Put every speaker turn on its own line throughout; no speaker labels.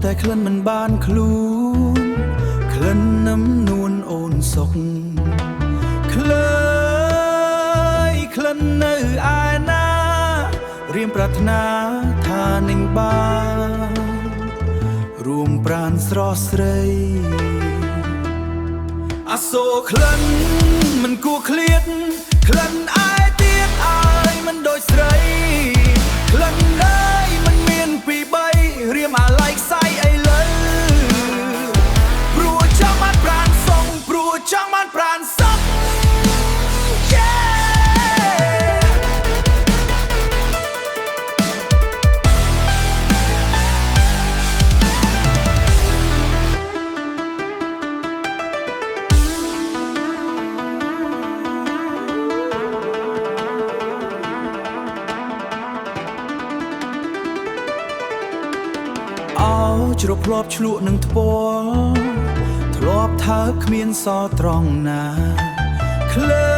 แต่ក្លិនមិនបានខ្លួនក្លិននឹមនួនអូនសុកក្លើយក្លិននៅឯណារៀមប្រាថ្នាថានឹងបានរួមប្រានស្រស់ស្រីអាសូរក្លិនមិនគួរឃ្លាតក្លិនឯទៀតឲ្យមិនដូចស្រីក្លិនឯងមិនមានពីរបីរៀមអាឡៃខ្សែអីលើព្រោះចង់បានប្រានសុងព្រោះចង់បានប្រានសុងជ្រប់ធ្លាប់ឆ្លក់នឹងថ្ពាល់ធ្លាប់ថើបគ្មានសត្រង់ណាក្លើ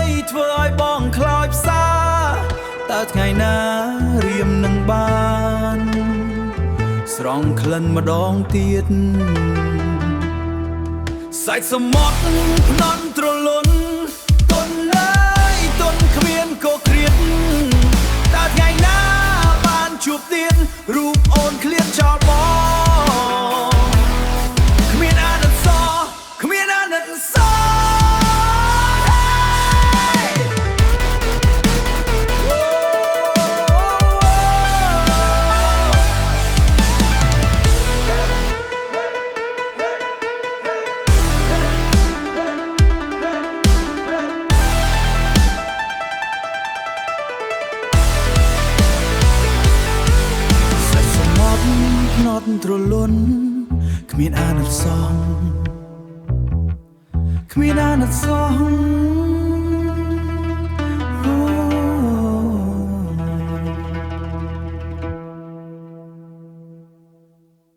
យធ្វើឲ្យបងខ្លោចផ្សាតើថ្ងៃណារៀមនឹងបានស្រង់ក្លិនម្ដងទៀតសាច់សមុទ្រភ្នន់ទ្រលន់ទុនលើយទុនគ្មានកក្រៀតតើថ្ងៃណាបានជួបទៀតរូបអូនឃ្លាតចោលបងគ្មានអាណិតសគ្មានអាណិតសទ្រលន់គ្មានអាណិតសងគ្មានអាណិតសង